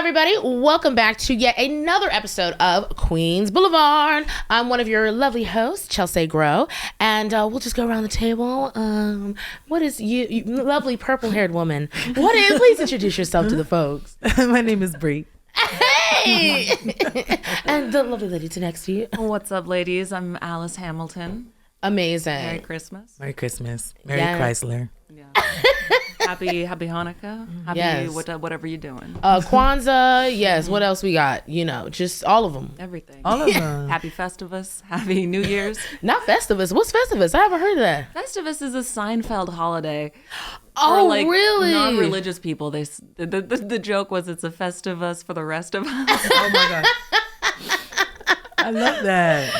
everybody. Welcome back to yet another episode of Queens Boulevard. I'm one of your lovely hosts, Chelsea Grow, and we'll just go around the table. What is you lovely purple-haired woman? Please introduce yourself to the folks. My name is Bree. Hey! And the lovely lady to next to you. What's up, ladies? I'm Alice Hamilton. Amazing. Merry Christmas. Merry Christmas. Merry Chrysler. Yeah. Happy Hanukkah. Happy Yes. whatever you're doing. Kwanzaa. Yes. What else we got? You know, just all of them. Everything. All of them. Happy Festivus. Happy New Year's. Not Festivus. What's Festivus? I haven't heard of that. Festivus is a Seinfeld holiday. Oh, for, like, really? Non-religious people. The joke was it's a Festivus for the rest of us. Oh my God. I love that.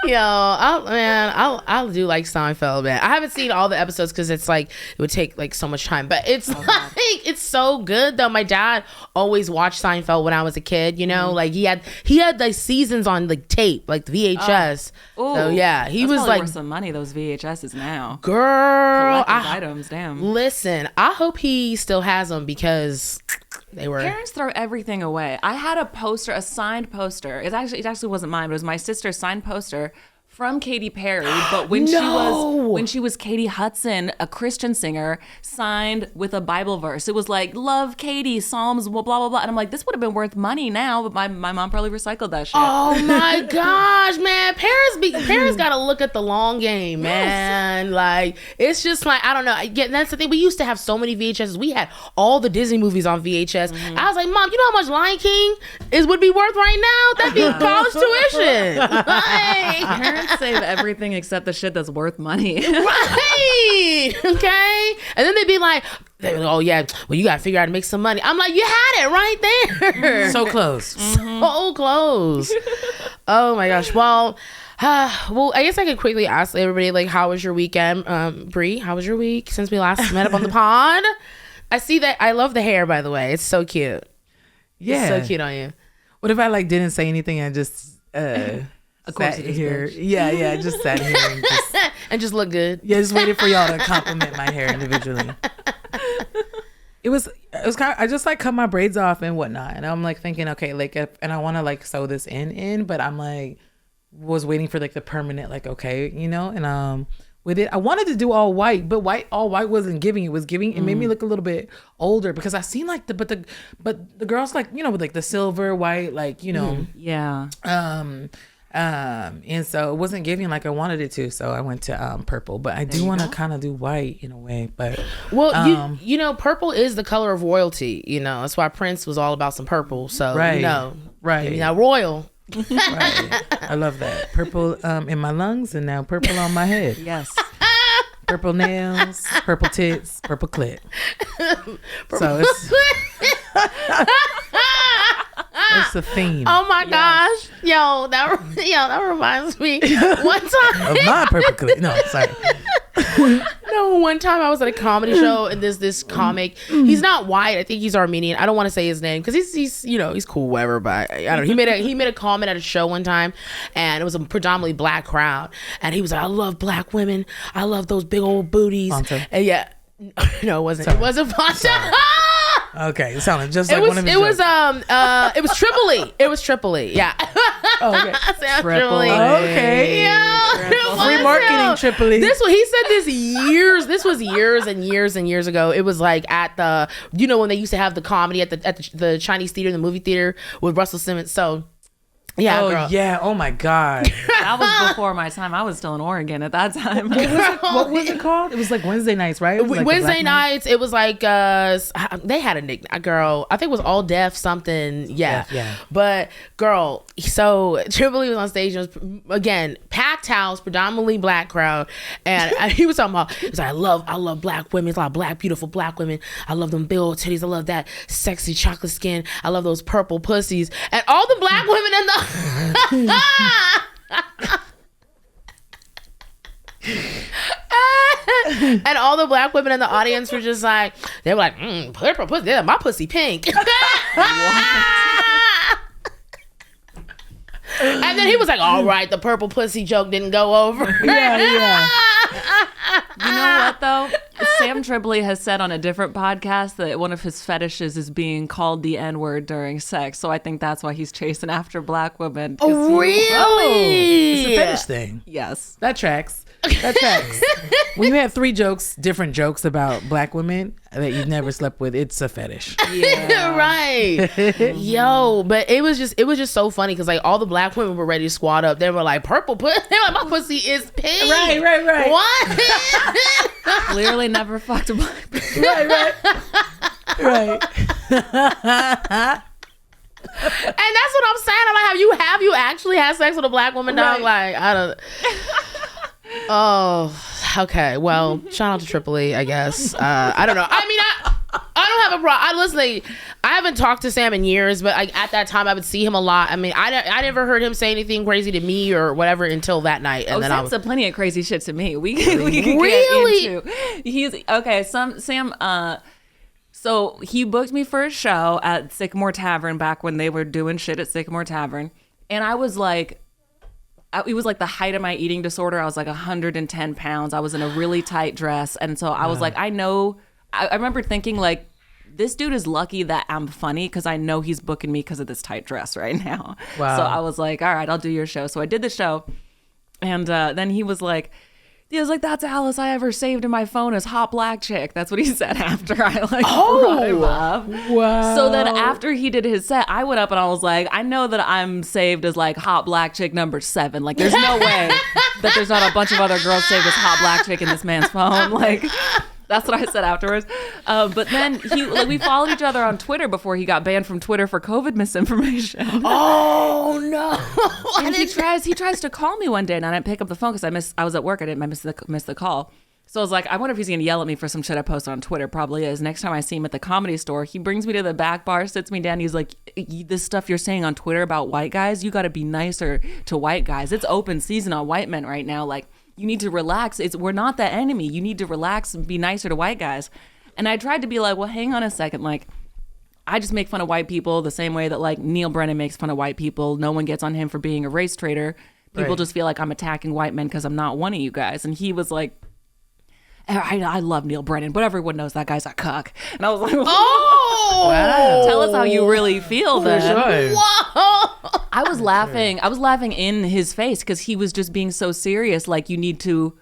Yo, I'll do like Seinfeld, man. I haven't seen all the episodes because it's like it would take like so much time, but it's it's so good though. My dad always watched Seinfeld when I was a kid. You know, like he had like seasons on like tape, like the VHS. So yeah, he was like worth some money. Those VHSs now, girl. items, damn. Listen, I hope he still has them because they were. Parents throw everything away. I had a signed poster. It actually wasn't mine, but it was my sister's signed poster from Katy Perry, but when she was Katie Hudson, a Christian singer, signed with a Bible verse. It was like, love Katie, Psalms, blah, blah, blah. And I'm like, this would have been worth money now, but my mom probably recycled that shit. Oh my gosh, man. Parents got to look at the long game, man. Yes. Like, it's just like, I don't know. That's the thing. We used to have so many VHSs. We had all the Disney movies on VHS. Mm-hmm. I was like, Mom, you know how much Lion King would be worth right now? That'd be college tuition. Like, parents save everything except the shit that's worth money. Right. Okay. And then they'd be like, oh yeah, well, you gotta figure out how to make some money. I'm like, you had it right there. So close. So close. Oh my gosh. Well, I guess I could quickly ask everybody, like, how was your weekend? Bree, how was your week since we last met up on the pod? I see that. I love the hair, by the way. It's so cute. Yeah. It's so cute on you. What if I like didn't say anything and just Of course sat it is, here? bitch. Yeah, just sat here and just look good. Yeah, just waited for y'all to compliment my hair individually. It was kind of, I just like cut my braids off and whatnot, and I'm like thinking, okay, like and I want to like sew this in, but I'm like was waiting for like the permanent, like, okay, you know, and with it I wanted to do all white, but all white wasn't giving. It was giving. It made me look a little bit older because I seen like the girls, like, you know, with like the silver white, like, you know, Yeah. And so it wasn't giving like I wanted it to, so I went to purple, but I do want to kind of do white in a way. But well, you know, purple is the color of royalty. You know, that's why Prince was all about some purple. So right, you know, right, now royal. Right. I love that. Purple in my lungs and now purple on my head. Yes. Purple nails, purple tits, purple clit. So it's it's a theme. Oh my gosh. Yo, that reminds me. One time of my purple clit. No, sorry. No, one time I was at a comedy show and there's this comic. He's not white. I think he's Armenian. I don't want to say his name because he's you know, he's cool, whatever. But I don't know. He made a comment at a show one time, and it was a predominantly black crowd, and he was like, "I love black women. I love those big old booties." Fonta. And yeah, no, it wasn't. Sorry. It wasn't Fonta. Okay, it sounded just like one of his it was jokes. it was Tripoli. It was Tripoli. Yeah. Oh, okay. Tripoli. Okay. Yeah. Free marketing, Tripoli. He said this years and years ago. It was like at the, you know, when they used to have the comedy at the Chinese theater, the movie theater with Russell Simmons. So yeah, girl. Yeah. Oh my God. That was before my time. I was still in Oregon at that time. What was it called? It was like Wednesday nights, right? It was like Wednesday nights. It was like they had a nickname, girl. I think it was All Deaf something. Yeah. Yeah. But girl, so Tripoli was on stage. It was, again, packed house, predominantly black crowd, and he was talking about. He was like, I love black women. It's a lot of black, beautiful black women. I love them big old titties. I love that sexy chocolate skin. I love those purple pussies. And all the black women in the and all the black women in the audience were just like, they were like, purple pussy, yeah, my pussy pink. And then he was like, all right, the purple pussy joke didn't go over. Yeah. You know what though? Sam Tripoli has said on a different podcast that one of his fetishes is being called the N-word during sex. So I think that's why he's chasing after black women. Oh, really? It's a fetish thing. Yes. That tracks. That tracks. When you have different jokes about black women that you've never slept with, it's a fetish. Yeah. Right. Yo, but it was just so funny because like all the black women were ready to squat up. They were like, purple pussy. They were like, my pussy is pink. Right. What? Clearly never fucked a black person. Right. And that's what I'm saying. I'm like, have you actually had sex with a black woman, dog? Right. Like, I don't. Oh, okay. Well, shout out to Tripoli, I guess. I don't know. I mean, I don't have a problem. I haven't talked to Sam in years, but like at that time, I would see him a lot. I mean, I never heard him say anything crazy to me or whatever until that night. And then Sam said plenty of crazy shit to me. We Really? get into. He's okay. Sam. So he booked me for a show at Sycamore Tavern back when they were doing shit at Sycamore Tavern, and I was like. It was like the height of my eating disorder. I was like 110 pounds. I was in a really tight dress. And so I was like, I remember thinking like, this dude is lucky that I'm funny because I know he's booking me because of this tight dress right now. Wow. So I was like, all right, I'll do your show. So I did the show. And then he was like, that's Alice I ever saved in my phone as hot black chick. That's what he said after I brought him up. Wow. So then after he did his set, I went up and I was like, I know that I'm saved as like hot black chick number 7. Like there's no way that there's not a bunch of other girls saved as hot black chick in this man's phone. Like that's what I said afterwards. But then we followed each other on Twitter before he got banned from Twitter for COVID misinformation. Oh no! And he tries to call me one day and I didn't pick up the phone because I was at work. I miss the call. So I was like, I wonder if he's gonna yell at me for some shit I posted on Twitter. Probably is. Next time I see him at the Comedy Store, he brings me to the back bar, sits me down. He's like, this stuff you're saying on Twitter about white guys, you got to be nicer to white guys. It's open season on white men right now. Like you need to relax. We're not the enemy. You need to relax and be nicer to white guys. And I tried to be like, well, hang on a second. Like I just make fun of white people the same way that like Neil Brennan makes fun of white people. No one gets on him for being a race traitor. People just feel like I'm attacking white men because I'm not one of you guys. And he was like, I love Neil Brennan, but everyone knows that guy's a cuck. And I was like, oh, wow. Tell us how you really feel then. Sure. Whoa. I was laughing. I was laughing in his face because he was just being so serious. Like you need to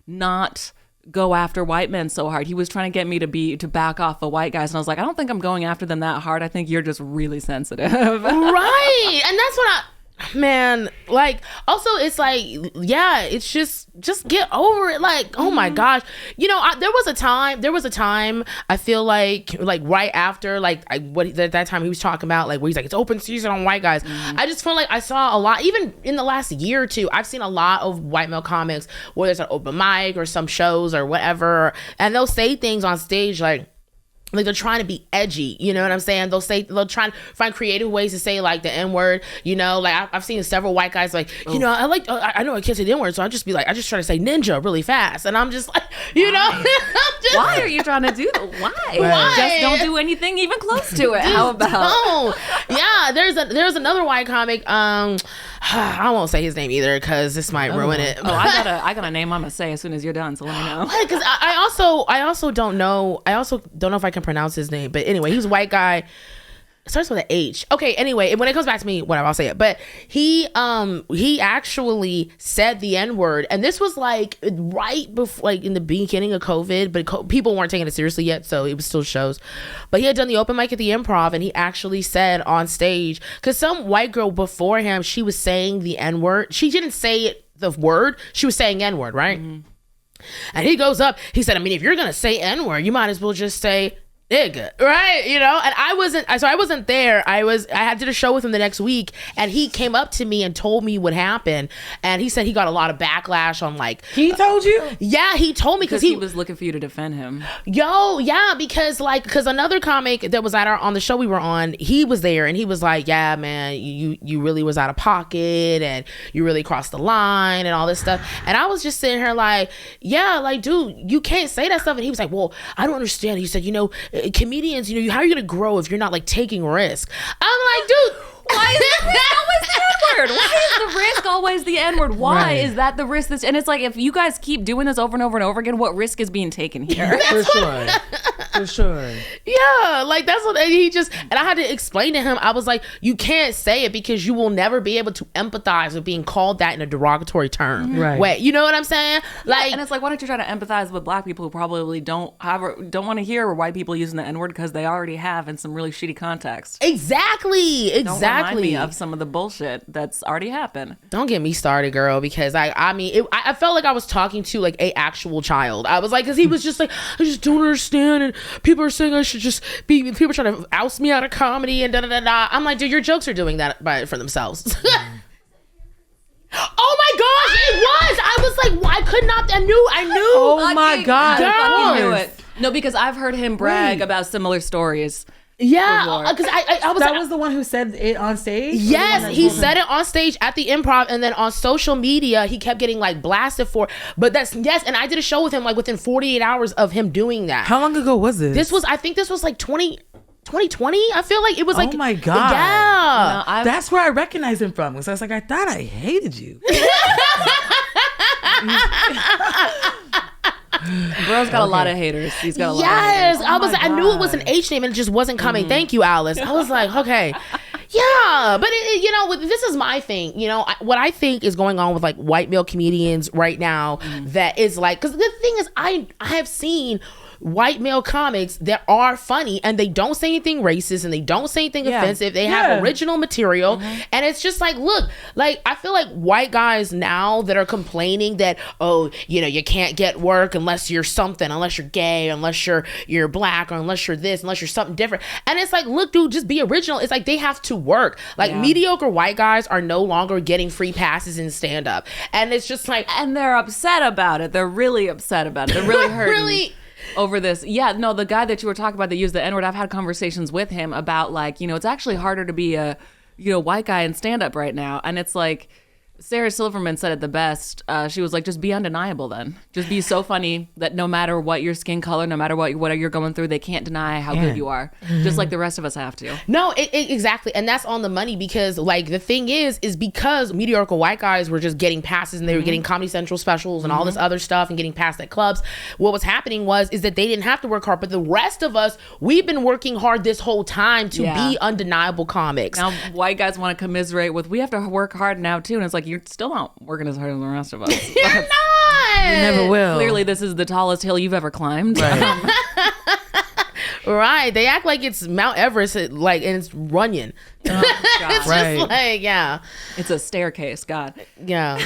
not go after white men so hard. He was trying to get me to back off the white guys. And I was like, I don't think I'm going after them that hard. I think you're just really sensitive. Right. And that's what man, like also it's like, yeah, it's just get over it. Like, oh my gosh, you know, there was a time I feel like right after that time he was talking about like where he's like it's open season on white guys. I just feel like I saw a lot, even in the last year or two, I've seen a lot of white male comics whether it's an open mic or some shows or whatever, and they'll say things on stage like they're trying to be edgy, you know what I'm saying? They'll try to find creative ways to say like the N-word, you know, like I've seen several white guys like, you know, I know I can't say the N-word, so I just try to say ninja really fast. And I'm just like, you know, why are you trying to do that? Why? Just don't do anything even close to it. How about? Don't. Yeah, there's another white comic, I won't say his name either because this might ruin it. Oh, I got a name I'm gonna say as soon as you're done, so let me know. Because I also don't know if I can pronounce his name, but anyway, he's a white guy. It starts with an H. Okay, anyway, when it comes back to me, whatever, I'll say it. But he actually said the N-word, and this was like right before, like in the beginning of COVID, but people weren't taking it seriously yet, so it was still shows. But he had done the open mic at the Improv, and he actually said on stage, because some white girl before him, she was saying the N-word. She didn't say it, the word, she was saying N-word, right? Mm-hmm. And he goes up, he said, I mean, if you're gonna say N-word, you might as well just say nigga, right? You know, and I wasn't there. I did a show with him the next week, and he came up to me and told me what happened, and he said he got a lot of backlash on like. He told you? Yeah, he told me because he was looking for you to defend him. Yeah, because another comic that was on the show we were on, he was there and he was like, yeah, man, you really was out of pocket and you really crossed the line and all this stuff, and I was just sitting here like, yeah, like, dude, you can't say that stuff, and he was like, well, I don't understand. He said, you know, comedians, you know, how are you gonna grow if you're not like taking risks? I'm like, dude, why is that always N-word? Why is the risk always the N-word? Why is that the risk? And it's like, if you guys keep doing this over and over and over again, what risk is being taken here? For sure. Yeah, like that's what he just, and I had to explain to him. I was like, you can't say it because you will never be able to empathize with being called that in a derogatory term. Right. Wait, you know what I'm saying? Like, and it's like, why don't you try to empathize with black people who probably don't want to hear white people using the N-word because they already have in some really shitty context. Exactly. Don't remind me of some of the bullshit that's already happened. Don't get me started, girl, because I felt like I was talking to like a actual child. I was like, because he was just like, I just don't understand, and people are saying I should just be, people trying to oust me out of comedy and da da da da. I'm like, dude, your jokes are doing that for themselves. Oh my gosh, it was. I was like, I could not. I knew. Oh my God, girl. I knew it. No, because I've heard him brag about similar stories. Yeah, because I was. That was the one who said it on stage? Yes, he said it on stage at the Improv, and then on social media, he kept getting like blasted for. But and I did a show with him like within 48 hours of him doing that. How long ago was this? I think this was like 2020. I feel like it was like. Oh my God. Yeah. No, that's where I recognized him from. Because I was like, I thought I hated you. Bro's got a lot of haters. He's got a lot of Yes. haters. I knew it was an H name and it just wasn't coming. Thank you, Alice. I was like, okay. Yeah, but this is my thing. What I think is going on with like white male comedians right now that is like, because the thing is, I have seen white male comics that are funny and they don't say anything racist and they don't say anything offensive. They have original material, and it's just like, look, like I feel like white guys now that are complaining that, oh, you can't get work unless you're something, unless you're gay, unless you're black, or unless you're this, unless you're something different. And it's like, look, dude, just be original. It's like they have to work. Like mediocre white guys are no longer getting free passes in stand up, and it's just like, and they're upset about it. They're really upset about it. They're really hurting. Over this. Yeah, no, the guy that you were talking about that used the N-word, I've had conversations with him about like, it's actually harder to be a, white guy in stand-up right now. And it's like, Sarah Silverman said it the best. She was like, just be undeniable then. Just be so funny that no matter what your skin color, no matter what you're going through, they can't deny how good you are. Just like the rest of us have to. No, exactly. And that's on the money, because like the thing is because mediocre white guys were just getting passes and they were getting Comedy Central specials and all this other stuff and getting passed at clubs. What was happening is that they didn't have to work hard, but the rest of us, we've been working hard this whole time to be undeniable comics. Now white guys want to commiserate with, we have to work hard now too. And it's like, you're still not working as hard as the rest of us. You're not. You never will. Clearly, this is the tallest hill you've ever climbed. Right. Right. They act like it's Mount Everest, like, and it's Runyon. It's Right. just like, yeah. It's a staircase, God. Yeah.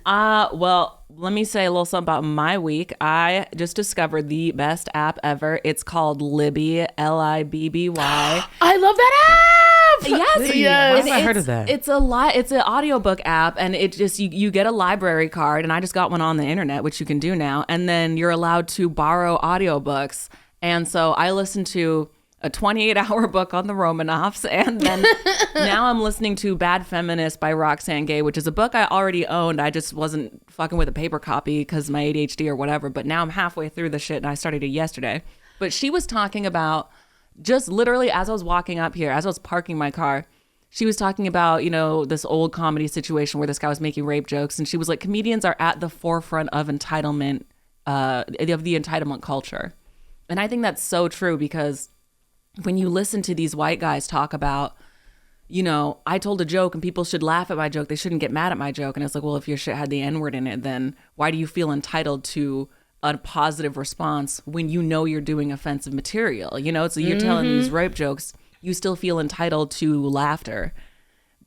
Well, let me say a little something about my week. I just discovered the best app ever. It's called Libby, Libby. I love that app. Yes, Yes. Where have I heard of that? It's an audiobook app, and it just you get a library card, and I just got one on the internet, which you can do now, and then you're allowed to borrow audiobooks. And so I listened to a 28-hour book on the Romanoffs, and then now I'm listening to Bad Feminist by Roxane Gay, which is a book I already owned. I just wasn't fucking with a paper copy because of my ADHD or whatever, but now I'm halfway through the shit, and I started it yesterday. But she was talking about, just literally as I was walking up here, as I was parking my car, she was talking about, this old comedy situation where this guy was making rape jokes, and she was like, comedians are at the forefront of entitlement, of the entitlement culture. And I think that's so true, because when you listen to these white guys talk about, I told a joke and people should laugh at my joke, they shouldn't get mad at my joke. And it's like, well, if your shit had the N-word in it, then why do you feel entitled to a positive response when you're doing offensive material? So you're telling these rape jokes, you still feel entitled to laughter.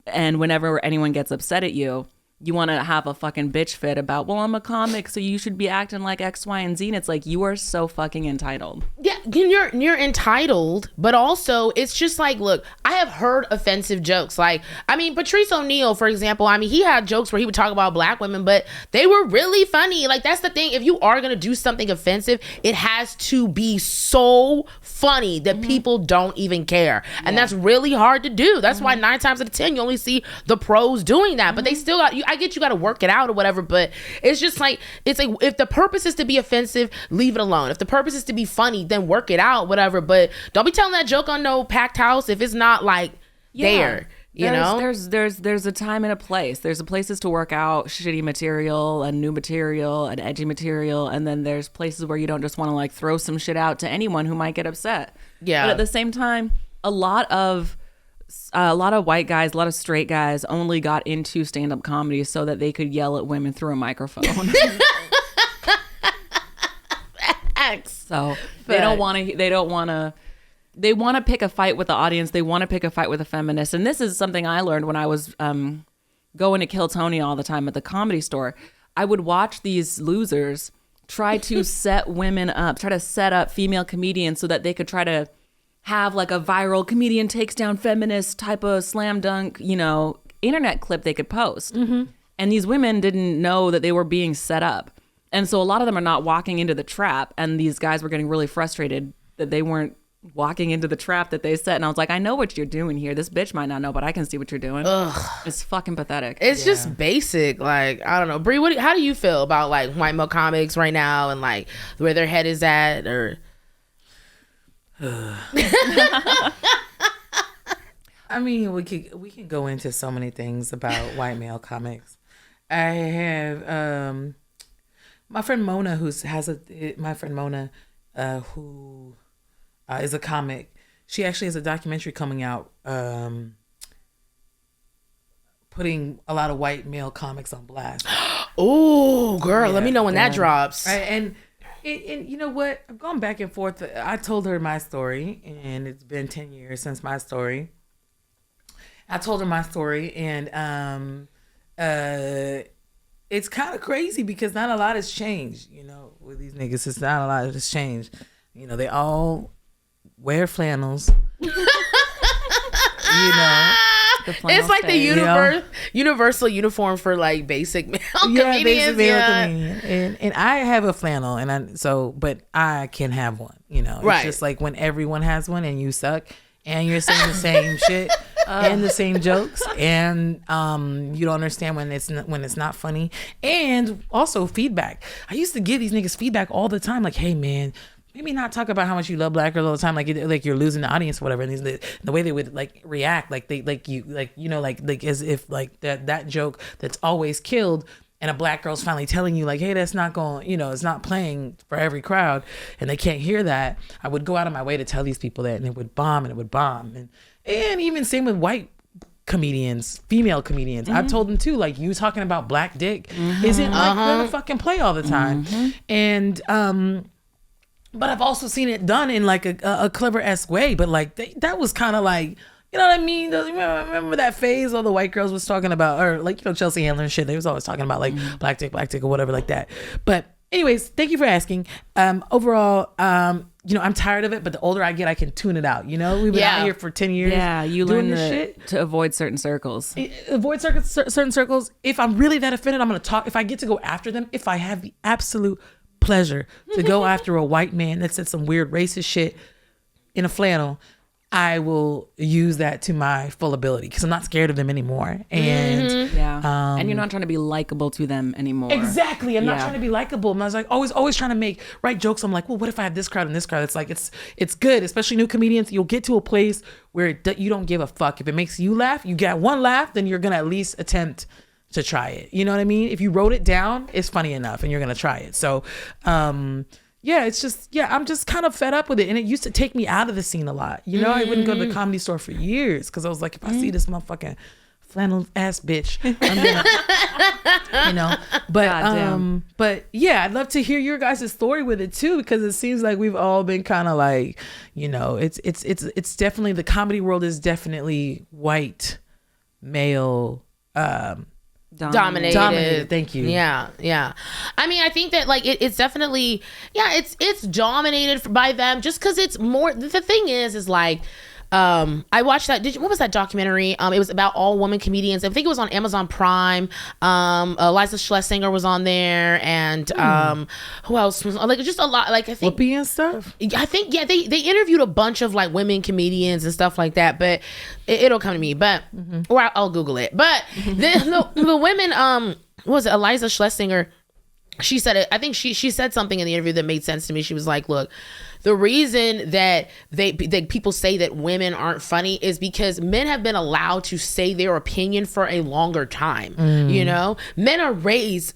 And whenever anyone gets upset at you, you want to have a fucking bitch fit about, well, I'm a comic, so you should be acting like X, Y, and Z. And it's like, you are so fucking entitled. Yeah, you're entitled, but also it's just like, look, I have heard offensive jokes. Like, Patrice O'Neal, for example, he had jokes where he would talk about black women, but they were really funny. Like, that's the thing. If you are going to do something offensive, it has to be so funny that people don't even care. And that's really hard to do. That's why 9 times out of 10, you only see the pros doing that, but they still got, I get you got to work it out or whatever, but it's just like, it's like, if the purpose is to be offensive, leave it alone. If the purpose is to be funny, then work it out, whatever. But don't be telling that joke on no packed house if it's not like there. You know, there's a time and a place. There's places to work out shitty material and new material and edgy material, and then there's places where you don't just want to like throw some shit out to anyone who might get upset. Yeah. But at the same time, a lot of white guys, a lot of straight guys only got into stand-up comedy so that they could yell at women through a microphone. So they want to pick a fight with the audience. They want to pick a fight with a feminist. And this is something I learned when I was going to Kill Tony all the time at the Comedy Store. I would watch these losers try to set women up, try to set up female comedians so that they could try to have like a viral comedian takes down feminist type of slam dunk, internet clip they could post. Mm-hmm. And these women didn't know that they were being set up. And so a lot of them are not walking into the trap. And these guys were getting really frustrated that they weren't walking into the trap that they set. And I was like, I know what you're doing here. This bitch might not know, but I can see what you're doing. Ugh. It's fucking pathetic. It's just basic. Like, I don't know. Bree, how do you feel about like white male comics right now and like where their head is at? Or I mean, we can go into so many things about white male comics. I have my friend Mona, who is a comic. She actually has a documentary coming out, putting a lot of white male comics on blast. Oh, girl, let me know when that drops. And you know what? I've gone back and forth. I told her my story, and it's been 10 years since my story. I told her my story, and it's kind of crazy because not a lot has changed, with these niggas. It's not a lot has changed. They all wear flannels. It's like the universal uniform for like basic male comedians. Basic male comedian. And I have a flannel, but I can have one. It's just like when everyone has one and you suck and you're saying the same shit and the same jokes, and you don't understand when it's not funny. And also feedback. I used to give these niggas feedback all the time, like, hey man, maybe not talk about how much you love black girls all the time, like you're losing the audience or whatever. And the way they would like react, like they like as if like that joke that's always killed, and a black girl's finally telling you like, hey, that's not going, it's not playing for every crowd, and they can't hear that. I would go out of my way to tell these people that, and it would bomb, and even same with white comedians, female comedians. Mm-hmm. I've told them too, like, you talking about black dick isn't like gonna fucking play all the time. And but I've also seen it done in like a clever-esque way, but like that was kind of like, you know what I mean? Remember that phase all the white girls was talking about, or like, Chelsea Handler and shit, they was always talking about like black dick or whatever like that. But anyways, thank you for asking. Overall, I'm tired of it, but the older I get, I can tune it out. We've been out here for 10 years. Yeah, you learn to avoid certain circles. Avoid certain circles. If I'm really that offended, I'm going to talk. If I get to go after them, if I have the absolute pleasure to go after a white man that said some weird racist shit in a flannel, I will use that to my full ability because I'm not scared of them anymore. And and you're not trying to be likable to them anymore. Exactly. I'm not trying to be likable. And I was like always trying to write jokes. I'm like, well, what if I have this crowd and this crowd? It's like it's good, especially new comedians. You'll get to a place where you don't give a fuck. If it makes you laugh, you get one laugh, then you're gonna at least attempt to try it. You know what I mean? If you wrote it down, it's funny enough and you're gonna try it. So it's just, I'm just kind of fed up with it. And it used to take me out of the scene a lot. I wouldn't go to the Comedy Store for years because I was like, if I see this motherfucking flannel ass bitch, I'm gonna, but I'd love to hear your guys' story with it too, because it seems like we've all been kind of like, it's definitely, the comedy world is definitely white male, dominated. Thank you. Yeah. I mean, I think that like it's definitely, it's dominated by them just because it's more. The thing is like, I watched that. What was that documentary? It was about all women comedians. I think it was on Amazon Prime. Liza Schlesinger was on there, and who else was like just a lot. Like I think Whoopi and stuff. I think they interviewed a bunch of like women comedians and stuff like that. But it'll come to me. But or I'll Google it. But the women, what was it? Eliza Schlesinger. She said it. I think she said something in the interview that made sense to me. She was like, "Look, the reason that people say that women aren't funny is because men have been allowed to say their opinion for a longer time. You know, men are raised.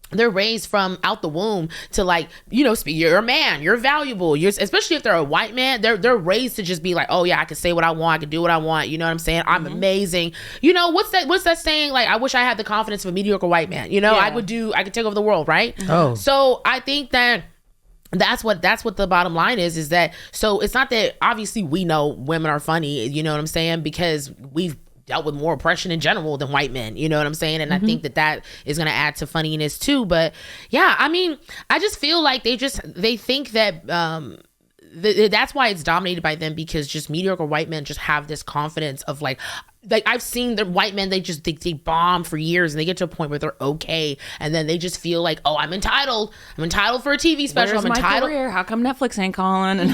They're raised from out the womb to like, you know, you're a man, you're valuable. Especially if they're a white man, they're raised to just be like, oh yeah, I can say what I want, I can do what I want. You know what I'm saying? I'm amazing. You know, what's that saying? Like, I wish I had the confidence of a mediocre white man. You know, I could take over the world, right? Oh. So I think that's what the bottom line is that, so it's not that obviously we know women are funny, you know what I'm saying? Because we've dealt with more oppression in general than white men, you know what I'm saying? And I think that is going to add to funniness too. But yeah, I mean, I just feel like they think that that's why it's dominated by them, because just mediocre white men just have this confidence of like I've seen the white men, they bomb for years and they get to a point where they're okay, and then they just feel like, oh, I'm entitled for a TV special. Where's I'm entitled. My career? How come Netflix ain't calling? And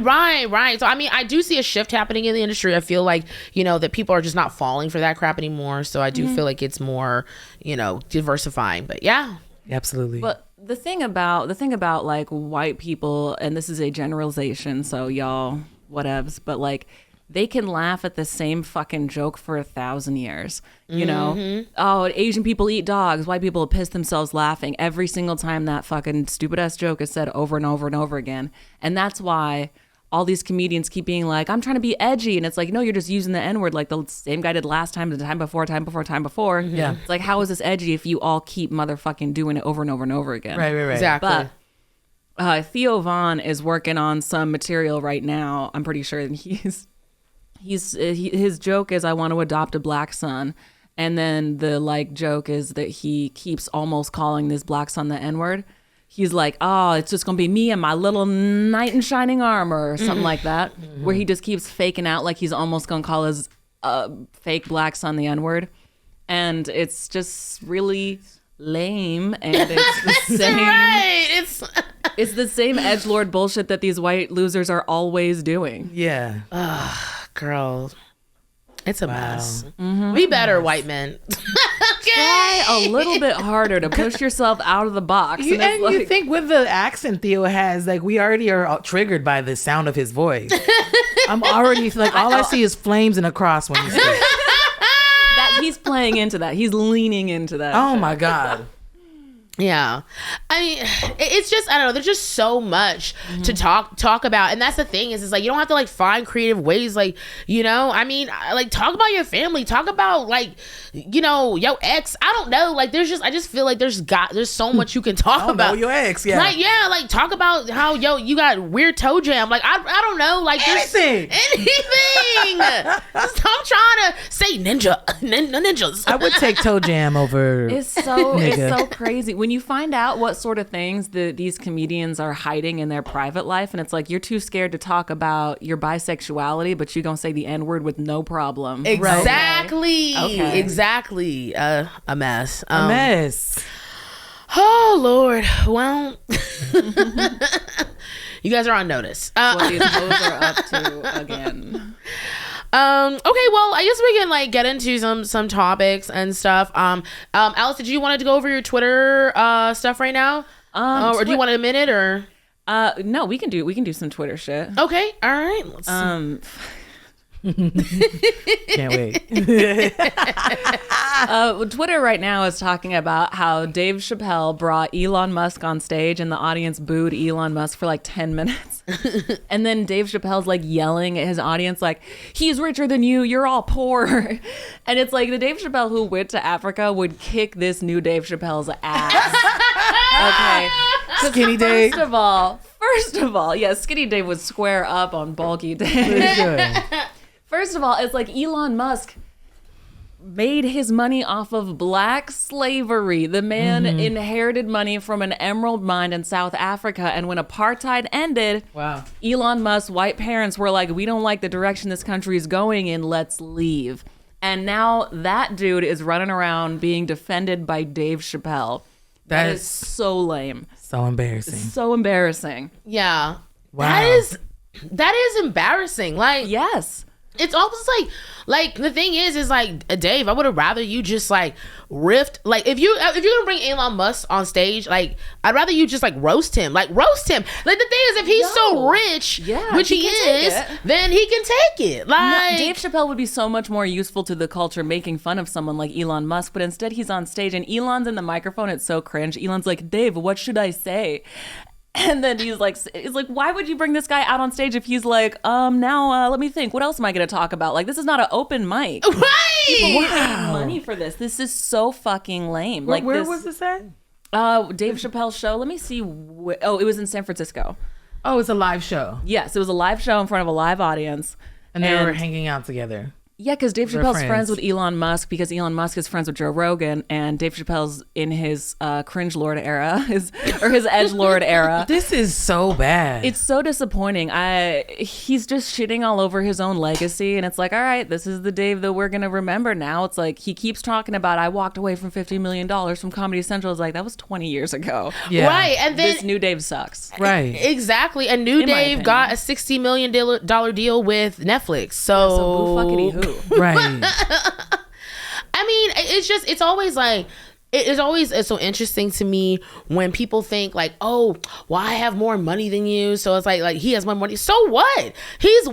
Right. So I mean, I do see a shift happening in the industry. I feel like, you know, that people are just not falling for that crap anymore. So I do feel like it's more, you know, diversifying. But yeah, absolutely. But the thing about like white people, and this is a generalization, so y'all whatevs, but like, they can laugh at the same fucking joke for 1,000 years. You know, oh, Asian people eat dogs. White people piss themselves laughing every single time that fucking stupid ass joke is said over and over and over again. And that's why all these comedians keep being like, I'm trying to be edgy. And it's like, no, you're just using the N-word like the same guy did last time, the time before. Yeah. It's like, how is this edgy if you all keep motherfucking doing it over and over and over again? Right. exactly. But Theo Von is working on some material right now. I'm pretty sure his joke is, I want to adopt a black son, and then the like joke is that he keeps almost calling this black son the N-word. He's like, oh, it's just gonna be me and my little knight in shining armor or something like that, where he just keeps faking out like he's almost gonna call his fake black son the N-word, and it's just really lame, and it's the same. Right. It's the same edgelord bullshit that these white losers are always doing. Yeah. Girl, it's a mess. Be better, white men. Try a little bit harder to push yourself out of the box. You think with the accent Theo has, like, we already are triggered by the sound of his voice. I'm already like, all I see is flames and a cross when he speaks. That he's playing into that. He's leaning into that. Oh my God. Yeah, I mean, it's just, I don't know, there's just so much to talk about, and that's the thing is like, you don't have to like find creative ways, like, you know, I mean, like, talk about your family, talk about like, you know, your ex, I don't know, like, I just feel like there's so much you can talk about. Your ex, yeah, like talk about how you got weird toe jam, like, I don't know, like, anything. Just stop trying to say ninjas. I would take toe jam over. It's so crazy when you find out what sort of things these comedians are hiding in their private life, and it's like, you're too scared to talk about your bisexuality, but you're gonna say the N-word with no problem. Exactly. Okay. Exactly. A mess. A mess. Oh Lord. Well, you guys are on notice. What these hoes are up to again. Okay, well, I guess we can like get into some topics and stuff. Alice, did you want to go over your Twitter stuff right now? Or do you want a minute or? No, we can do some Twitter shit. Okay, all right. Let's Can't wait. Twitter right now is talking about how Dave Chappelle brought Elon Musk on stage and the audience booed Elon Musk for like 10 minutes. And then Dave Chappelle's like yelling at his audience like, he's richer than you, you're all poor. And it's like the Dave Chappelle who went to Africa would kick this new Dave Chappelle's ass. Okay. Skinny Dave. First of all, yeah, Skinny Dave would square up on bulky Dave. First of all, it's like Elon Musk made his money off of black slavery. The man inherited money from an emerald mine in South Africa. And when apartheid ended, wow, Elon Musk's white parents were like, we don't like the direction this country is going in, let's leave. And now that dude is running around being defended by Dave Chappelle. That is so lame. So embarrassing. So embarrassing. Yeah. Wow. That is embarrassing. Like, yes. It's almost like the thing is like, Dave, I would have rather you just like riffed, like if you're gonna bring Elon Musk on stage, like I'd rather you just like roast him. Like the thing is, if he's so rich, which he is, then he can take it. Like Dave Chappelle would be so much more useful to the culture making fun of someone like Elon Musk, but instead he's on stage and Elon's in the microphone. It's so cringe. Elon's like, Dave, what should I say? And then he's like, why would you bring this guy out on stage if he's like, now let me think. What else am I going to talk about? Like, this is not an open mic. Right. People were paying money for this. This is so fucking lame. Where was this at? Dave Chappelle's show. Let me see. It was in San Francisco. Oh, it's a live show. Yes, it was a live show in front of a live audience. And they were hanging out together. Yeah, because Dave Chappelle's friends with Elon Musk, because Elon Musk is friends with Joe Rogan, and Dave Chappelle's in his cringe lord era, his edgelord era. This is so bad. It's so disappointing. He's just shitting all over his own legacy, and it's like, all right, this is the Dave that we're gonna remember now. It's like he keeps talking about, I walked away from $50 million from Comedy Central. It's like, that was 20 years ago. Yeah. Right, and then this new Dave sucks. Right, exactly. And new Dave got a $60 million deal with Netflix. So boo fuckity who. Right. I mean, it's always like, it's so interesting to me when people think like, oh, well, I have more money than you, so it's like he has more money. So what? He's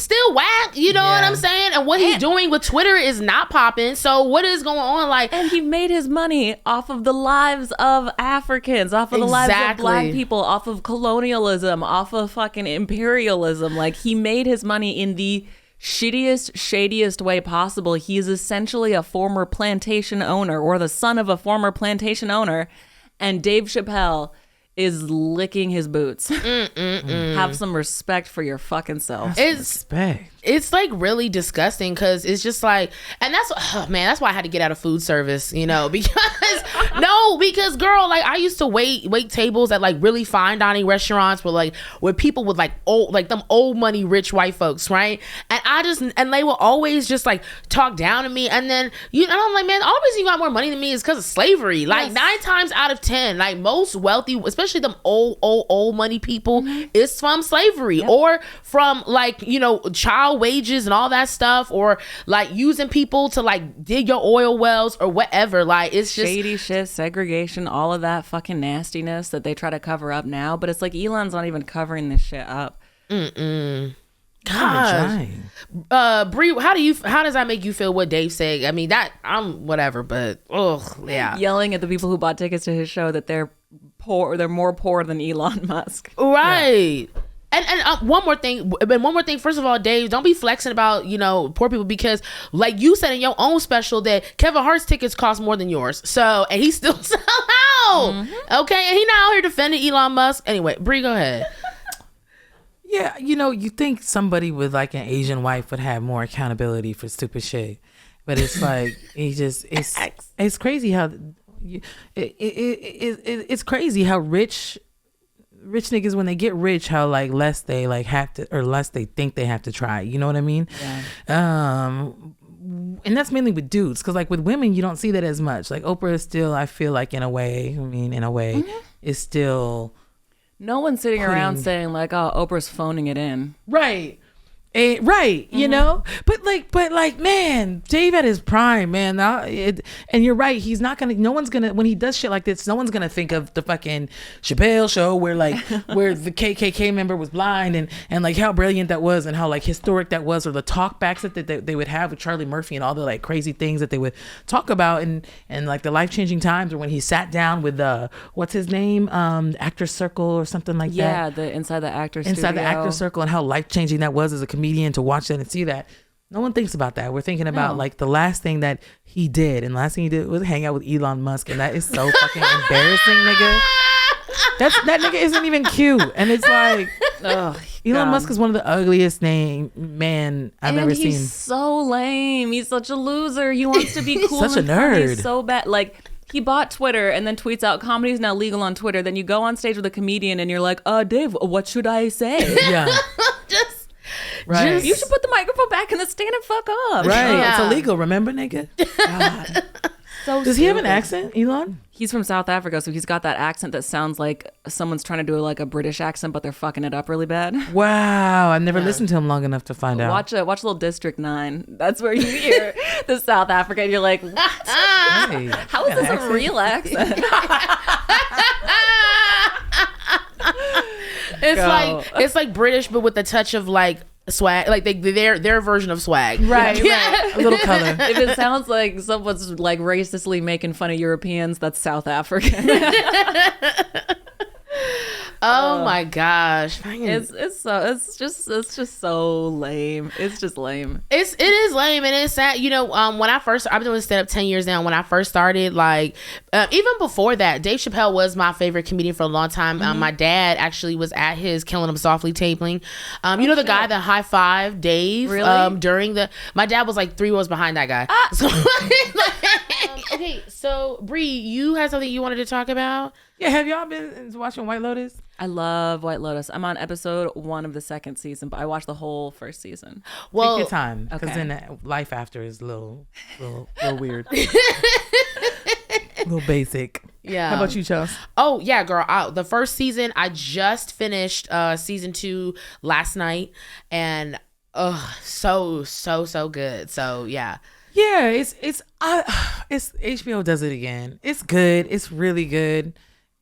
still whack, you know what I'm saying? And what he's doing with Twitter is not popping. So what is going on? Like, and he made his money off of the lives of Africans, off of the lives of black people, off of colonialism, off of fucking imperialism. Like, he made his money in the shittiest, shadiest way possible. He is essentially a former plantation owner, or the son of a former plantation owner, and Dave Chappelle is licking his boots. Have some respect for your fucking self. It's like really disgusting, because it's just like, and that's why I had to get out of food service, you know, because girl, like I used to wait tables at like really fine dining restaurants with people with like old money rich white folks, right? And they will always just like talk down to me, and then and I'm like, man, the only reason you got more money than me is because of slavery. Like 9 times out of 10, like most wealthy, especially them old money people, is from slavery or from like, child wages and all that stuff, or like using people to like dig your oil wells or whatever. Like, it's just shady shit, segregation, all of that fucking nastiness that they try to cover up now. But it's like Elon's not even covering this shit up. Gosh. Bree, how does that make you feel, what Dave said? I mean, that I'm whatever, but yelling at the people who bought tickets to his show that they're poor, they're more poor than Elon Musk. Right. Yeah. And one more thing. First of all, Dave, don't be flexing about poor people, because like you said in your own special that Kevin Hart's tickets cost more than yours. So, and he still sell out. Okay, and he not out here defending Elon Musk. Anyway, Bree, go ahead. Yeah, you think somebody with like an Asian wife would have more accountability for stupid shit, but it's like it's crazy how it's crazy how rich niggas, when they get rich, how like less they like have to, or less they think they have to try. You know what I mean? Yeah. And that's mainly with dudes, because like with women you don't see that as much. Like Oprah is still, I feel like in a way is still. No one's sitting around saying like, oh, Oprah's phoning it in. Right. Right, but like, man, Dave at his prime, man. And you're right. He's not gonna. No one's gonna, when he does shit like this. No one's gonna think of the fucking Chappelle show where the KKK member was blind and like how brilliant that was and how like historic that was, or the talkbacks that they would have with Charlie Murphy and all the like crazy things that they would talk about, and like the life-changing times, or when he sat down with what's his name, Actors Circle or something like that. Yeah, the Inside the Actors Circle, and how life-changing that was as a comedian to watch that and see that. No one thinks about that. We're thinking about like the last thing that he did, and the last thing he did was hang out with Elon Musk, and that is so fucking embarrassing, nigga. That nigga isn't even cute, and it's like, Elon Musk is one of the ugliest man I've ever seen. He's so lame. He's such a loser. He wants to be cool. Such a nerd. He's so bad. Like, he bought Twitter and then tweets out, comedy is now legal on Twitter. Then you go on stage with a comedian and you're like, Dave, what should I say? Yeah. Right. You should put the microphone back in the stand and fuck up. Right. Yeah. It's illegal, remember, nigga? God. so Does he have an stupid. accent, Elon? He's from South Africa, so he's got that accent that sounds like someone's trying to do like a British accent, but they're fucking it up really bad. Wow, I've never listened to him long enough to find out. Watch Little District 9. That's where you hear the South Africa, and you're like, what? Hey, How is this a real accent? It's like British, but with a touch of like swag, like their version of swag. Right. A little color. If it sounds like someone's like racistly making fun of Europeans, that's South African. Oh my gosh. It's just so lame. It's just lame. It is lame, and it's sad. You know, when I've been doing stand up 10 years now. When I first started, like even before that, Dave Chappelle was my favorite comedian for a long time. My dad actually was at his Killing Him Softly taping. You know the guy that high fived Dave during my dad was like 3 rows behind that guy. So, okay, so Bree, you had something you wanted to talk about? Yeah, have y'all been watching White Lotus? I love White Lotus. I'm on episode 1 of the 2nd season, but I watched the whole 1st season. Well, take your time, because okay. then life after is a little weird, a little basic. Yeah. How about you, Chelsea? Oh yeah, girl. The first season, I just finished season 2 last night, and so good. So yeah. Yeah, it's HBO does it again. It's good. It's really good.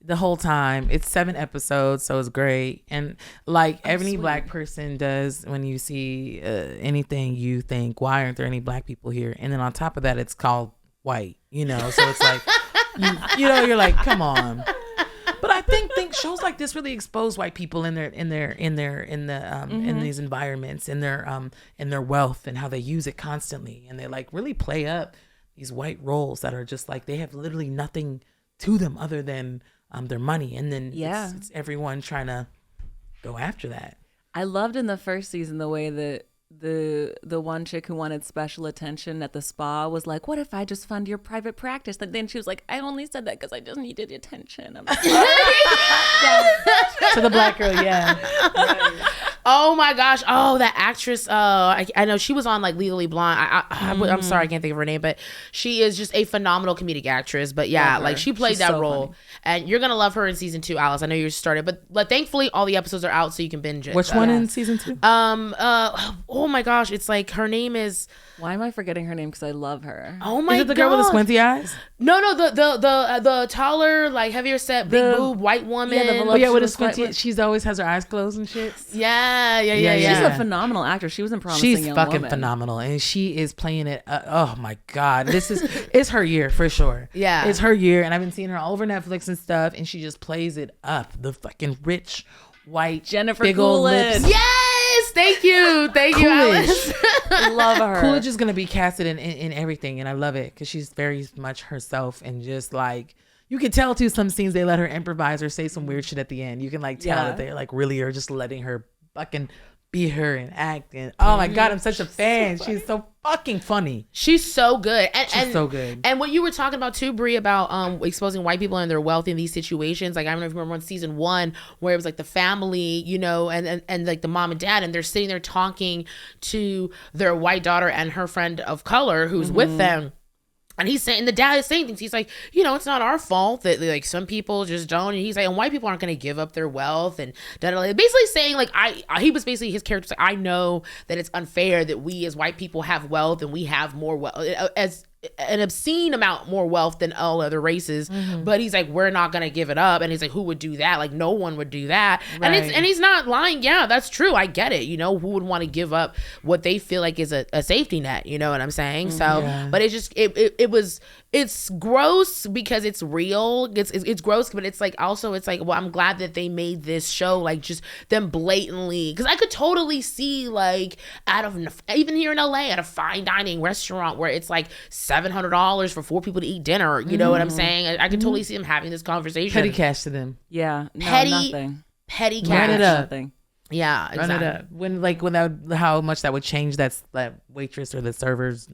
The whole time. It's 7 episodes, so it's great. And like any black person does, when you see anything, you think, why aren't there any black people here? And then on top of that, it's called white, you know? So it's like, you're like, come on. But I think shows like this really expose white people in these environments, in their wealth, and how they use it constantly. And they like really play up these white roles that are just like, they have literally nothing to them other than their money, and then it's everyone trying to go after that. I loved in the first season the way that the one chick who wanted special attention at the spa was like, what if I just fund your private practice? And then she was like, I only said that because I just needed attention. I'm sorry. To the black girl, yeah. Right. Oh my gosh. Oh, that actress. I know she was on like Legally Blonde. I'm sorry, I can't think of her name, but she is just a phenomenal comedic actress. But yeah, like she played that role, funny. And you're gonna love her in season 2, Alice. I know you started, but thankfully all the episodes are out, so you can binge it. Which one in season 2? Oh my gosh, it's like her name is. Why am I forgetting her name? Because I love her. Oh my god. Is it the girl with the squinty eyes? No, the taller, like heavier set, big boob white woman. Yeah, with a squinty. She's always has her eyes closed and shit. Yeah. She's a phenomenal actor. She was in Promising Young Woman. She's fucking phenomenal, and she is playing it. Oh my god, it's her year for sure. Yeah, it's her year, and I've been seeing her all over Netflix and stuff, and she just plays it up. The fucking rich white Jennifer big Coolidge. Old lips. Yes, thank you, Alice. Love her. Coolidge is gonna be casted in everything, and I love it because she's very much herself, and just like you can tell too. Some scenes they let her improvise or say some weird shit at the end. You can like tell that they like really are just letting her fucking be her and act. And oh my god, I'm such a fan. She's so fucking funny. She's so good. She's so good. And what you were talking about too, Brie, about exposing white people and their wealth in these situations. Like I don't know if you remember on season 1 where it was like the family, you know, and like the mom and dad, and they're sitting there talking to their white daughter and her friend of color who's with them. And he's saying, the dad is saying things. He's like, you know, it's not our fault that like some people just don't. And he's like, and white people aren't going to give up their wealth. And basically saying like, he was basically, his character like, I know that it's unfair that we as white people have wealth and we have more wealth, as an obscene amount more wealth than all other races. But he's like, we're not going to give it up. And he's like, who would do that? Like no one would do that. Right. And he's not lying. Yeah, that's true. I get it. You know, who would want to give up what they feel like is a safety net? You know what I'm saying? So, but it's just, it's gross because it's real. It's gross, but it's like also it's like, well, I'm glad that they made this show like just them blatantly, because I could totally see like even here in LA at a fine dining restaurant where it's like $700 for 4 people to eat dinner. You know what I'm saying? I could totally see them having this conversation. Petty cash to them. Yeah, no, nothing. Petty cash. Run it up. Nothing. Yeah, exactly. Run it up. When that, how much that would change that waitress or the server's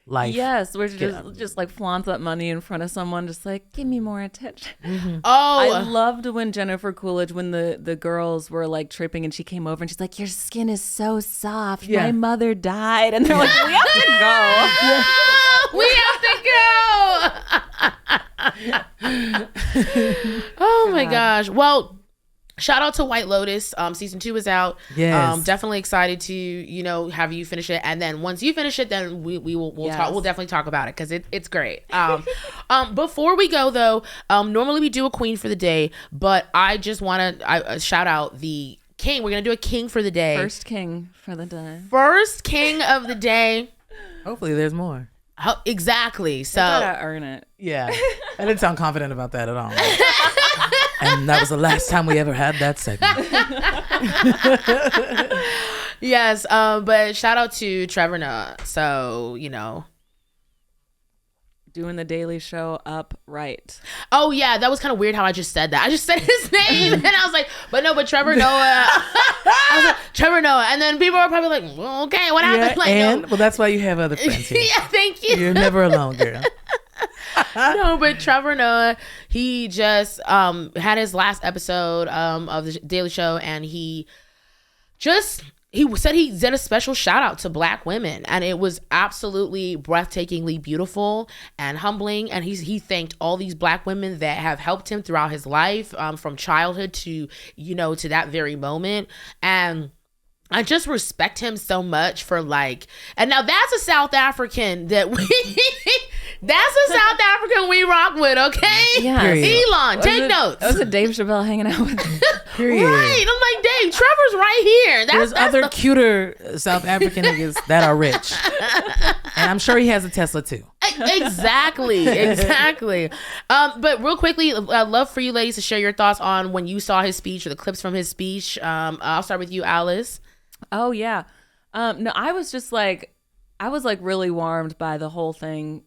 life. Yes, we're just like flaunt that money in front of someone, just like, give me more attention. Oh, I loved when Jennifer Coolidge, when the girls were like tripping and she came over and she's like, your skin is so soft. My mother died. And they're like, we have to go. We have to go. Oh my gosh. Well, shout out to White Lotus. Season 2 is out. Yes. Definitely excited to, have you finish it. And then once you finish it, then we'll talk. We'll definitely talk about it because it's great. Before we go though, normally we do a queen for the day, but I just want to shout out the king. We're gonna do a king for the day. First king for the day. First king of the day. Hopefully there's more. Exactly. So Gotta earn it. Yeah. I didn't sound confident about that at all. And that was the last time we ever had that segment. yes, but shout out to Trevor Noah. So, Doing the Daily Show upright. Oh yeah, that was kind of weird how I just said that. I just said his name and I was like, but Trevor Noah. I was like, Trevor Noah. And then people are probably like, well, okay, what happened? Like, well, that's why you have other friends here. Yeah, thank you. You're never alone, girl. No, but Trevor Noah, he just had his last episode of the Daily Show, and he said he did a special shout out to Black women, and it was absolutely breathtakingly beautiful and humbling. And he thanked all these Black women that have helped him throughout his life, from childhood to to that very moment. And I just respect him so much for and now that's a South African that we rock with, okay? Yeah. Elon, take notes. That was a Dave Chappelle hanging out with him. Period. Right. I'm like, Dave, Trevor's right here. There's other cuter South African niggas that are rich. And I'm sure he has a Tesla too. Exactly. But real quickly, I'd love for you ladies to share your thoughts on when you saw his speech or the clips from his speech. I'll start with you, Alice. Oh yeah. No, I was really warmed by the whole thing.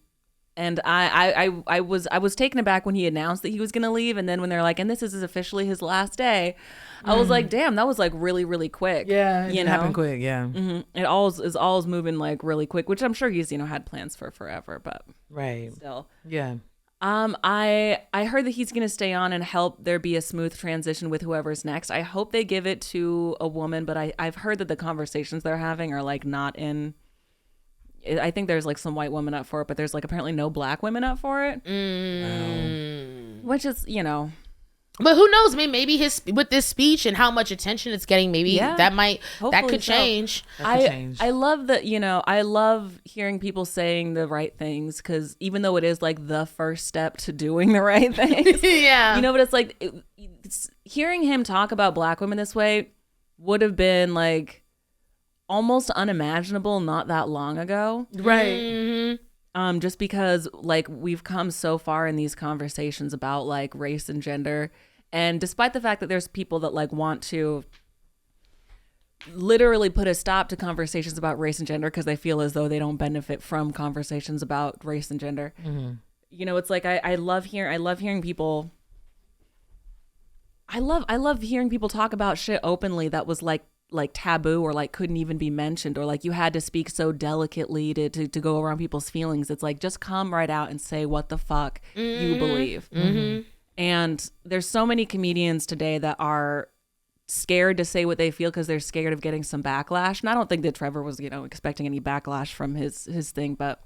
And I was taken aback when he announced that he was gonna leave, and then when they're like, and this is officially his last day, I was like, damn, that was really, really quick. Yeah, it happened quick. Yeah, mm-hmm. It all is moving really quick, which I'm sure he's had plans for forever, but right, still, yeah. I heard that he's gonna stay on and help there be a smooth transition with whoever's next. I hope they give it to a woman, but I've heard that the conversations they're having are not in. I think there's some white women up for it, but there's apparently no Black women up for it. Which is, But who knows? Maybe with this speech and how much attention it's getting, maybe that could change. I love that, I love hearing people saying the right things, because even though it is the first step to doing the right things, yeah, but it's hearing him talk about Black women this way would have been almost unimaginable not that long ago. Right. Mm-hmm. Just because we've come so far in these conversations about race and gender, and despite the fact that there's people that want to literally put a stop to conversations about race and gender because they feel as though they don't benefit from conversations about race and gender. Mm-hmm. It's I love hearing people I love hearing people talk about shit openly that was taboo or couldn't even be mentioned, or you had to speak so delicately to go around people's feelings. It's just come right out and say what the fuck you believe. Mm-hmm. And there's so many comedians today that are scared to say what they feel because they're scared of getting some backlash. And I don't think that Trevor was expecting any backlash from his thing, but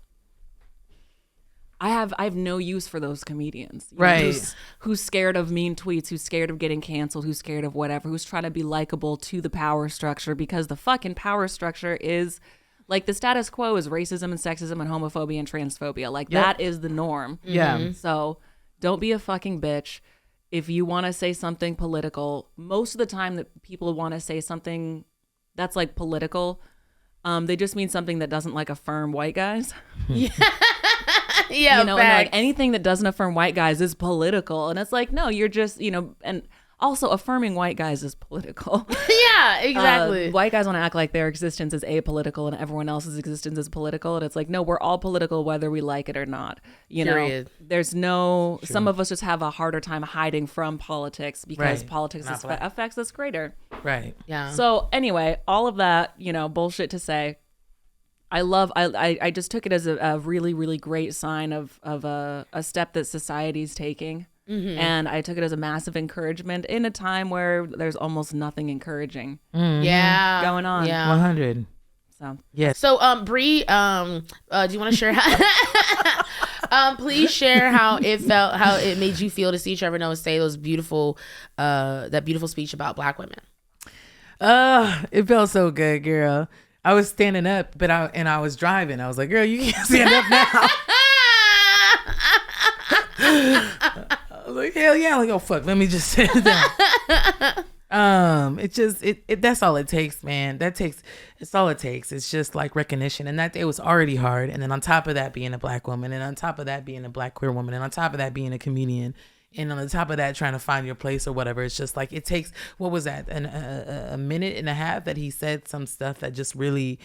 I have no use for those comedians, right? Who's scared of mean tweets, who's scared of getting canceled, who's scared of whatever, who's trying to be likable to the power structure, because the fucking power structure is the status quo is racism and sexism and homophobia and transphobia. That is the norm. Yeah. Mm-hmm. So don't be a fucking bitch. If you want to say something political, most of the time that people want to say something that's political, they just mean something that doesn't affirm white guys. Yeah. Yeah, and anything that doesn't affirm white guys is political. And it's no, you're just, and also affirming white guys is political. Yeah, exactly. White guys want to act like their existence is apolitical and everyone else's existence is political. And it's no, we're all political whether we like it or not. Period. There's no, some of us just have a harder time hiding from politics because politics affects us greater. Right. Yeah. So anyway, all of that, bullshit to say. I just took it as a really, really great sign of a step that society's taking. Mm-hmm. And I took it as a massive encouragement in a time where there's almost nothing encouraging going on. Yeah. 100. So yes. So Bree, do you want to share Please share how it made you feel to see Trevor Noah say that beautiful speech about Black women. It felt so good, girl. I was standing up, but I was driving. I was like, girl, you can't stand up now. I was like, hell yeah. I'm like, oh fuck, let me just sit down. That's all it takes, man. It's all it takes. It's just like recognition. And that day was already hard. And then on top of that, being a Black woman, and on top of that, being a Black queer woman, and on top of that, being a comedian, and on the top of that, trying to find your place or whatever. It's just like, it takes, what was that? A minute and a half that he said some stuff that just really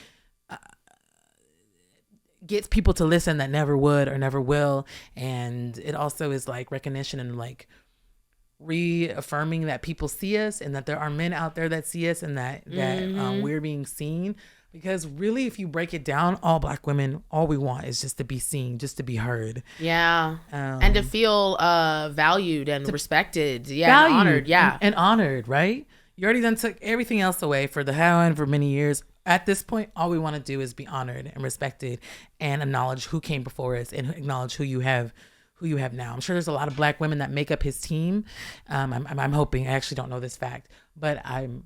gets people to listen that never would or never will. And it also is like recognition and like reaffirming that people see us and that there are men out there that see us and that we're being seen. Because really, if you break it down, all Black women, all we want is just to be seen, just to be heard. Yeah. And to feel valued and respected. Yeah. And honored. Yeah. And honored, right? You already done took everything else away for many years. At this point, all we want to do is be honored and respected and acknowledge who came before us and acknowledge who you have now. I'm sure there's a lot of Black women that make up his team. I'm hoping, I actually don't know this fact, but I'm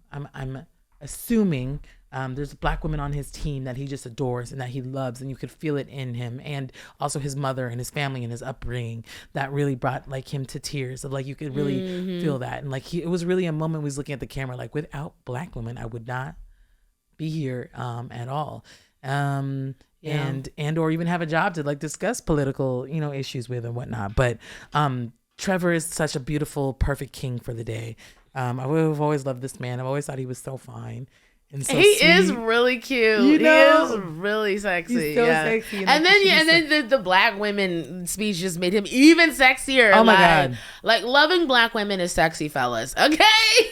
assuming there's Black women on his team that he just adores and that he loves, and you could feel it in him, and also his mother and his family and his upbringing that really brought like him to tears. Of like, you could really feel that, and like it was really a moment he was looking at the camera like, without Black women, I would not be here at all. And or even have a job to like discuss political issues with and whatnot. But Trevor is such a beautiful, perfect king for the day. I've always loved this man. I've always thought he was so fine. And so he is really cute. He is really sexy. He's so sexy. And then the Black women speech just made him even sexier. Oh my God. Like, loving Black women is sexy, fellas. Okay.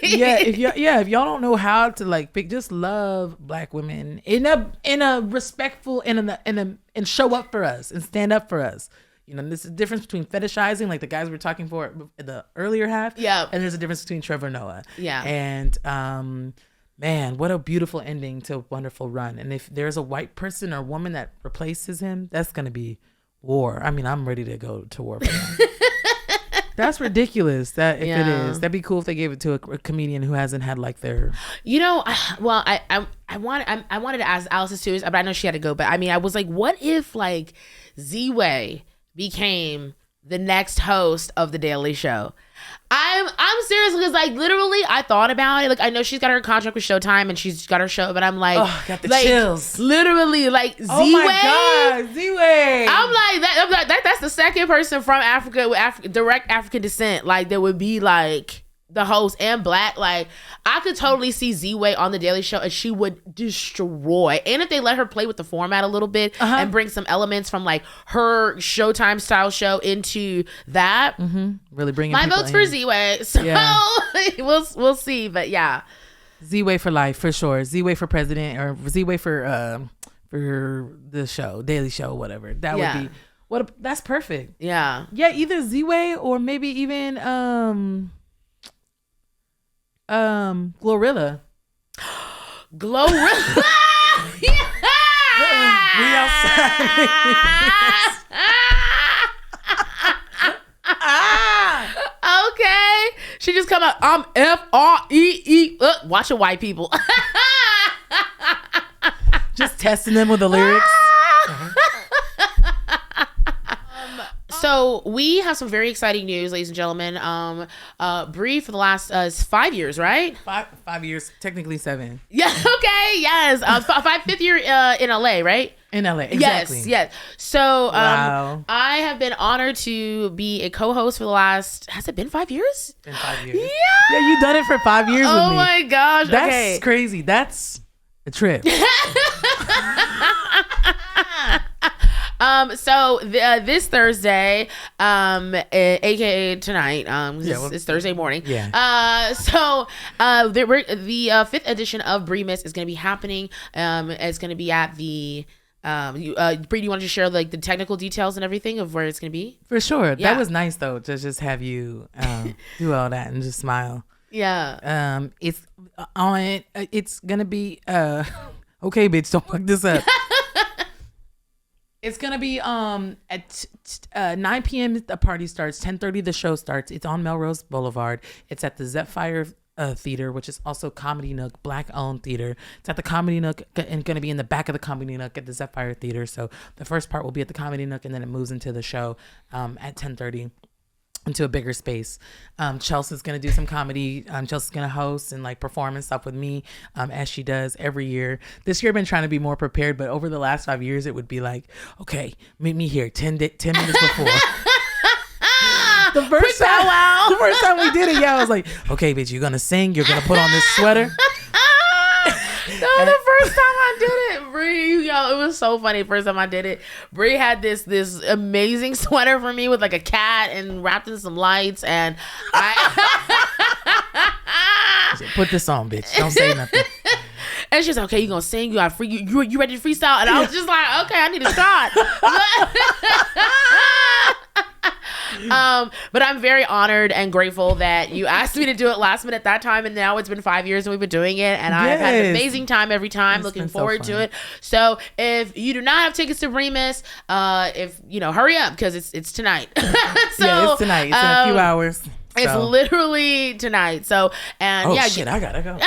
If y'all don't know how to like pick, just love Black women in a respectful and show up for us and stand up for us. There's a difference between fetishizing, like the guys we're talking for in the earlier half. Yeah. And there's a difference between Trevor Noah. Yeah. And man, what a beautiful ending to a wonderful run. And if there's a white person or woman that replaces him, that's going to be war. I mean, I'm ready to go to war for that. That's ridiculous. It is. That'd be cool if they gave it to a comedian who hasn't had like their... Well, I wanted to ask Alice too, but I know she had to go. But I mean, I was like, what if like Z-Way became the next host of The Daily Show? I'm serious, because like literally I thought about it. Like, I know she's got her contract with Showtime and she's got her show, but I'm like, got the chills. Literally, like Z-Way. Oh my God, Z-Way. I'm like that's the second person from Africa with direct African descent, like that would be like the host and Black. Like, I could totally see Z-Way on The Daily Show and she would destroy. And if they let her play with the format a little bit and bring some elements from like her Showtime style show into that, really bringing my vote's for Z-Way. So we'll see. But yeah, Z-Way for life for sure. Z-Way for president, or Z-Way for the show, Daily Show, whatever. That would be that's perfect. Yeah, either Z-Way or maybe even Glorilla. Glorilla. We outside. Okay. She just come out, I'm F-R-E-E. Watching white people. Just testing them with the lyrics. So we have some very exciting news, ladies and gentlemen. Bree, for the last 5 years, right? 5 years, technically 7. Yeah. Okay. Yes. Fifth year in LA, right? In LA, exactly. Yes. So wow. I have been honored to be a co-host for the last, has it been 5 years? Been 5 years. Yeah, you've done it for 5 years with me. Oh my gosh. That's crazy. That's a trip. So this Thursday, aka tonight, it's Thursday morning. Yeah. So the fifth edition of Bree Miss is going to be happening. It's going to be at the Bree, do you want to share like the technical details and everything of where it's going to be? For sure. Yeah. That was nice though, to just have you do all that and just smile. Yeah. It's on. It's gonna be okay, bitch. Don't fuck this up. It's gonna be at 9 p.m. the party starts. 10:30 the show starts. It's on Melrose Boulevard. It's at the Zephyr Theater, which is also Comedy Nook, Black-owned theater. It's at the Comedy Nook and going to be in the back of the Comedy Nook at the Zephyr Theater. So the first part will be at the Comedy Nook, and then it moves into the show at 10:30 into a bigger space. Chelsea's going to do some comedy. Chelsea's going to host and like perform and stuff with me as she does every year. This year I've been trying to be more prepared, but over the last 5 years it would be like, okay, meet me here 10 minutes before. The first time we did it, I was like, okay, bitch, you're going to sing. You're going to put on this sweater. No, the first time I did it, Bree, it was so funny. First time I did it, Bree had this amazing sweater for me with like a cat and wrapped in some lights, and I put this on, bitch. Don't say nothing. And she's like, okay, you gonna sing? You got free? You ready to freestyle? And I was just like, okay, I need a shot. But I'm very honored and grateful that you asked me to do it last minute that time, and now it's been 5 years and we've been doing it, and I've had an amazing time every time. Looking forward to it. So if you do not have tickets to Remus, hurry up because it's tonight. So it's tonight. It's in a few hours. It's literally tonight. So and shit, I gotta go.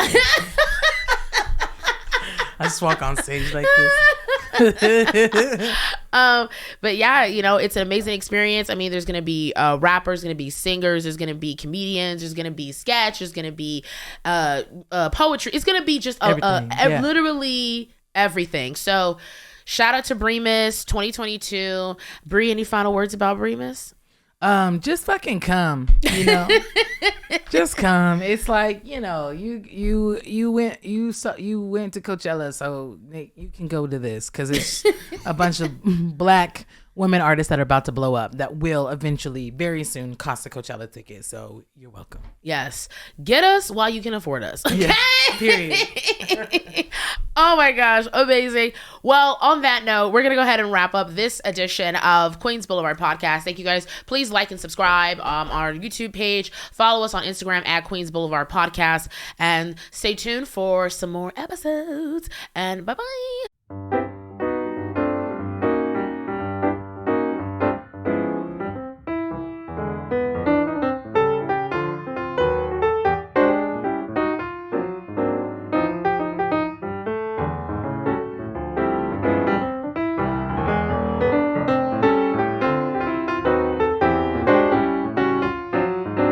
I just walk on stage like this. But yeah, it's an amazing experience. I mean, there's gonna be rappers, gonna be singers, there's gonna be comedians, there's gonna be sketch, there's gonna be poetry. It's gonna be just literally everything. So shout out to Bremus 2022. Bree, any final words about Bremus? Just fucking come, just come. It's like, you went to Coachella, so you can go to this because it's a bunch of Black women artists that are about to blow up that will eventually very soon cost a Coachella ticket. So you're welcome. Yes. Get us while you can afford us. Okay? Yeah, period. Oh my gosh. Amazing. Well, on that note, we're going to go ahead and wrap up this edition of Queens Boulevard Podcast. Thank you guys. Please like and subscribe on our YouTube page. Follow us on Instagram at Queens Boulevard Podcast, and stay tuned for some more episodes, and bye-bye.